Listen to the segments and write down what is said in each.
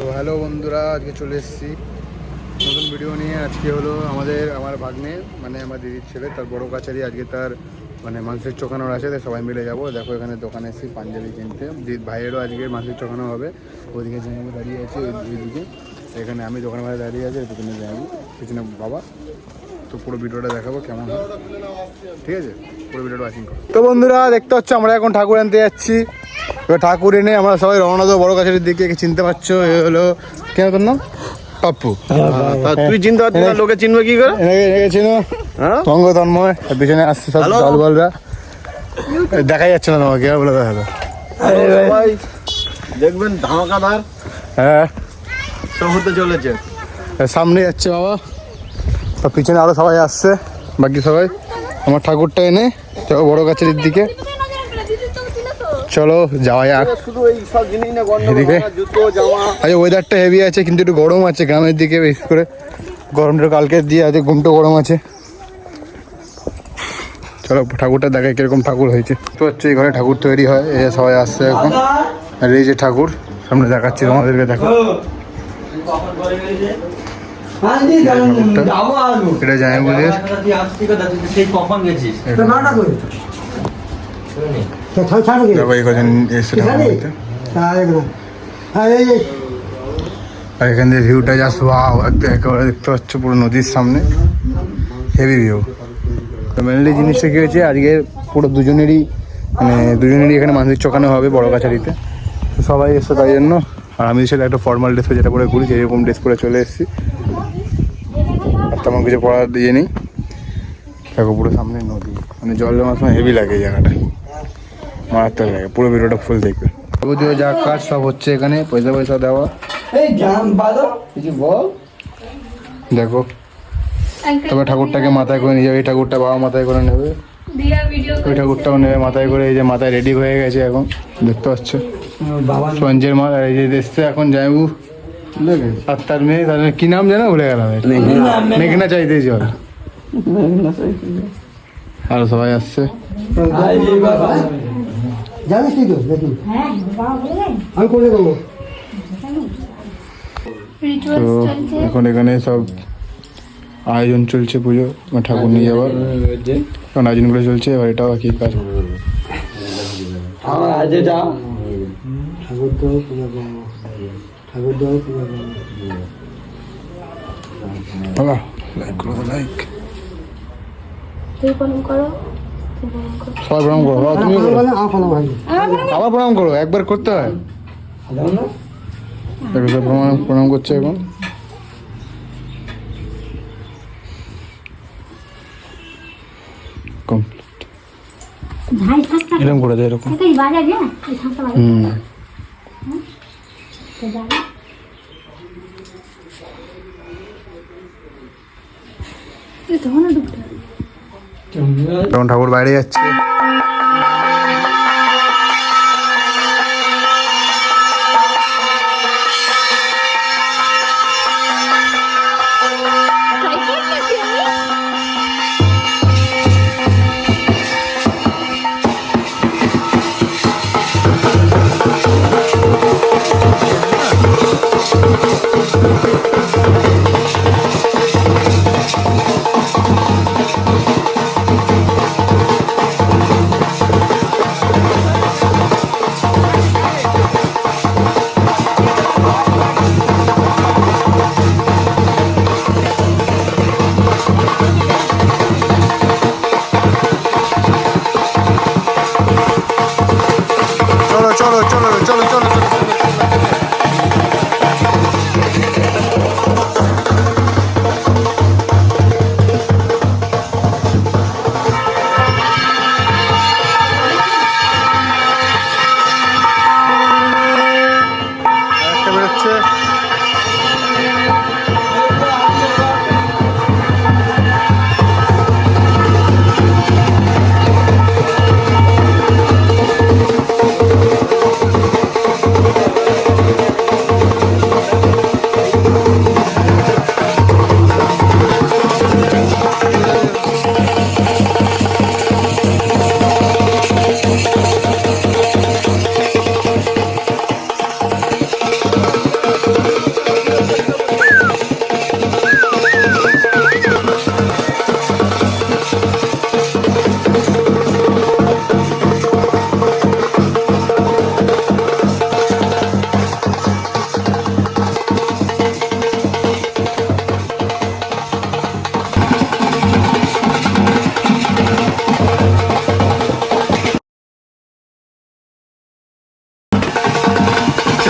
তো হ্যালো বন্ধুরা, আজকে চলে এসেছি নতুন ভিডিও নিয়ে। আজকে হলো আমার ভাগ্নে মানে আমার দিদির ছেলে, তার বড় কাছারি। আজকে তার মানে মাংসের চোখানোর আছে, তাই সবাই মিলে যাবো। দেখো এখানে দোকানে এসেছি পাঞ্জাবি কিনতে। ভাইয়েরও আজকে মাংসের চোখানো হবে। ওইদিকে জানাবো দাঁড়িয়ে আছে, ওইদিকে এখানে আমি দোকানের বাইরে দাঁড়িয়ে আছি, পিছনে যাবো, পিছনে বাবা। তো পুরো ভিডিওটা দেখাবো কেমন হয়, ঠিক আছে? পুরো ভিডিওটা ওয়াচিং করো। তো বন্ধুরা দেখতে পাচ্ছ, আমরা এখন ঠাকুর আনতে যাচ্ছি। ঠাকুর এনে আমরা সবাই রওনা দেবো বড় কাছারির দিকে। চিনতে পারছো, এ হলো কেন তোর নাম? পাপ্পু। তুই চিনতে পারছিস না, লোকে চিনবে কি করে? চিনো তঙ্গ তন্ময়, পিছনে আসছে সব দল বলরা। দেখা যাচ্ছে না তোমাকে, বলে দেখালো। দেখবেন ধামাকাদার হ্যাঁ সব হতে চলেছে। সামনে যাচ্ছে বাবা, আর পিছনে আরো সবাই আসছে। বাকি সবাই আমার ঠাকুরটা এনে যাবো বড় কাছারির দিকে। চলো যাওয়া যাক। এদিকে আচ্ছা, ওয়েদারটা হেভি আছে কিন্তু একটু গরম আছে গ্রামের দিকে, বেশি করে গরমটা কালকে দিয়ে আছে, ঘুমটা গরম আছে। চলো ঠাকুরটা দেখায় কিরকম ঠাকুর হয়েছে। তো হচ্ছে এই ঘরে ঠাকুর তৈরি হয়, এই সবাই আসছে এখন। আর এই যে ঠাকুর সামনে দেখাচ্ছি তোমাদেরকে, দেখো এটা জামাইবাবুদের। আর এখান থেকে ভিউটা জাস্ট ওয়াও, একেবারে দেখতে পাচ্ছ পুরো নদীর সামনে, হেভি ভিউ। তো মেনলি জিনিসটা কী হয়েছে, আজকে পুরো দুজনেরই এখানে মাংসের চোখানো হবে বড় কাছারিতে। সবাই এসছে তাই জন্য। আর আমি সেটা একটা ফর্মাল ড্রেস যেটা পরে ঘুরি, এরকম ড্রেস পরে চলে এসেছি। আর তেমন কিছু পড়ার দিয়ে নেই। দেখো পুরো সামনে নদী, মানে জলের মাঝখানে হেভি লাগে এই জায়গাটা, মারাত্মক লাগে। পুরো ভিডিওটা ফুল দেখবে। যাবতীয় যা কাজ সব হচ্ছে এখানে, পয়সা দেওয়া। কিছু বল। দেখো তবে ঠাকুরটাকে মাথায় করে নিয়ে যাবে, এই ঠাকুরটা বাবা মাথায় করে নেবে, ওই ঠাকুরটাও নেবে মাথায় করে। এই যে মাথায় রেডি হয়ে গেছে এখন, দেখতে পাচ্ছ সঞ্জয়ের মা। এই যে দেখতে এখন যাইবু আর তার মেয়ে, তার কি নাম জানো ভুলে গেলাম, মেঘনা চাইতে চল। আরো সবাই আসছে। তো এখন এখানে সব আয়োজন চলছে, পুজো ঠাকুর নিয়ে যাওয়ার এখন আয়োজনগুলো চলছে। এবার এটাও কি কাজ, সবাই প্রণাম করো, তুমি আবার প্রণাম করো, একবার করতে হয়। প্রণাম করছে এখন। এরকম করে দেয়, এরকম। তখন ঠাকুর বাইরে যাচ্ছে।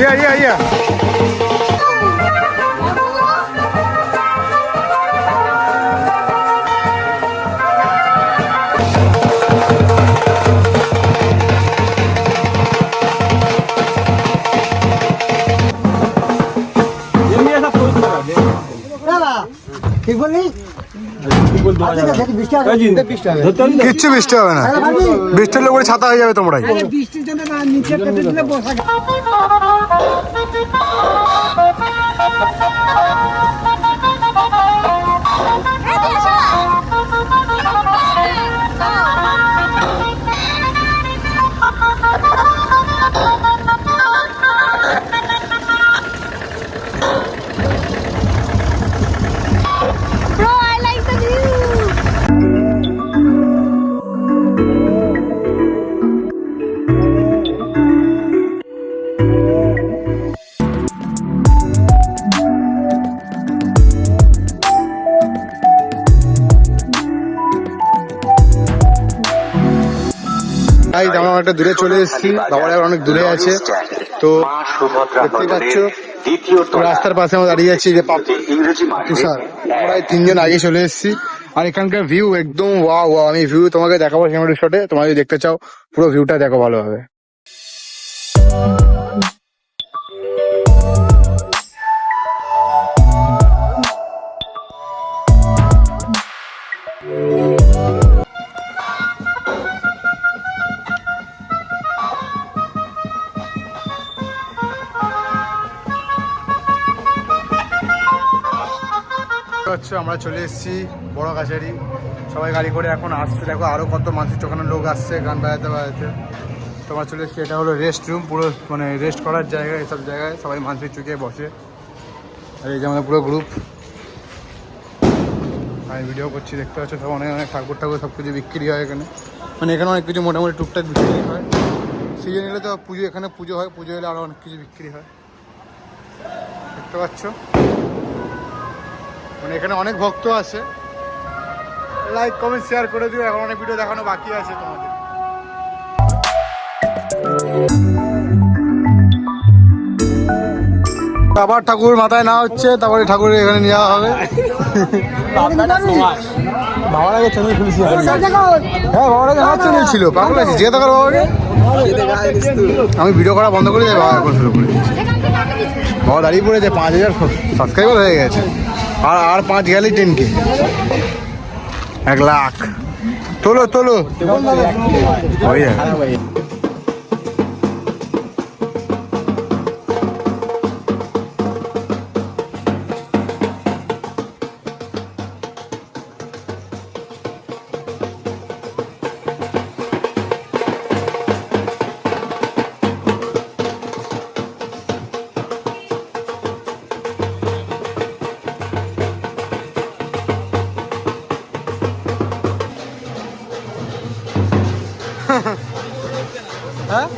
ইয়া ঠিক বললি কিচ্ছু বৃষ্টি হবে না, বৃষ্টির লোক ছাতা হয়ে যাবে তোমরাই। বৃষ্টির জন্য না নিচে পেতে দিলে বসা Bro, I like the view. আমরা একটা দূরে চলে এসেছি, বাবার অনেক দূরে আছে। তো দেখতে পাচ্ছ রাস্তার পাশে আমরা দাঁড়িয়ে আছি, যে তুষার, আমরা এই তিনজন আগে চলে এসেছি। আর এখানকার ভিউ একদম ওয়াও ওয়াও। আমি ভিউ তোমাকে দেখাবো ক্যামেরা শটে, তোমরা যদি দেখতে চাও পুরো ভিউটা দেখো ভালোভাবে। আমরা চলে এসেছি বড় কাছারি, সবাই গাড়ি করে এখন আসছে। দেখো আরো কত মানুষ চোখানো লোক আসছে গান বাজাতে বাজাতে। তোমার চলে এসেছি, এটা হলো রেস্ট রুম, পুরো মানে রেস্ট করার জায়গা। এসব জায়গায় সবাই মানুষের চুকিয়ে বসে। আর এই যে আমাদের পুরো গ্রুপ, আমি ভিডিও করছি, দেখতে পাচ্ছ সব অনেক অনেক ঠাকুর সব কিছু বিক্রি হয় এখানে। মানে এখানে অনেক কিছু মোটামুটি টুকটাক বিক্রি হয়। সিজন এলে তো পুজো, এখানে পুজো হয়, পুজো এলে আরও অনেক কিছু বিক্রি হয়, দেখতে পাচ্ছ। মানে এখানে অনেক ভক্ত আছে। লাইক কমেন্ট শেয়ার করে দিও, এখন অনেক ভিডিও দেখানো বাকি আছে তোমাদের। আবার ঠাকুর মাথায় না হচ্ছে, তারপরে ঠাকুর এখানে নেওয়া হবে। বাবার আগে চ্যানেল খুলেছি, হ্যাঁ বাবার আগে আমার চ্যানেল ছিল, পাগল আছি যে দেখার বাবাকে। আমি ভিডিও করা বন্ধ করে যাই, বাবা এখন শুরু করে দিচ্ছি। বাবা দাঁড়িয়ে পড়েছে, 5000 সাবস্ক্রাইবার হয়ে গেছে। আর 5 গেলেই 10K, 1 লাখ। তোলো তোলো হয়ে যাবে। হ্যাঁ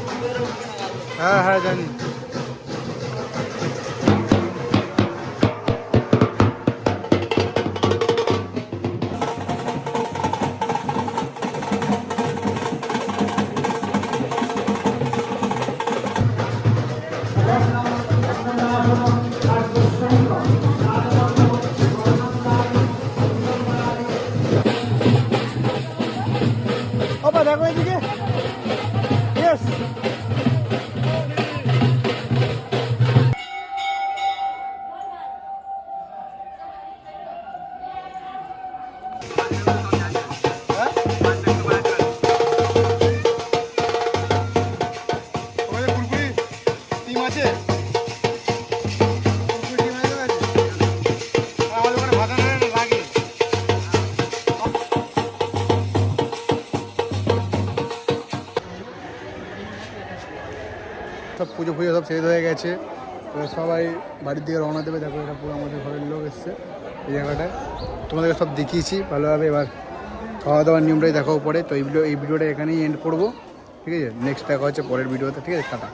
হ্যাঁ হ্যাঁ জানি। দেখো এদিকে, ইয়েস। সব পুজো ফুজো সব শেষ হয়ে গেছে, এবার সবাই বাড়ির দিকে রওনা দেবে। দেখো এটা পুরো আমাদের ঘরের লোক এসছে এই জায়গাটায়, তোমাদেরকে সব দেখিয়েছি ভালোভাবে। এবার খাওয়া দাওয়ার নিয়মটাই দেখাও পরে। তো এই ভিডিওটা এখানেই এন্ড করবো, ঠিক আছে। নেক্সট দেখা হচ্ছে পরের ভিডিওতে, ঠিক আছে, টাটা।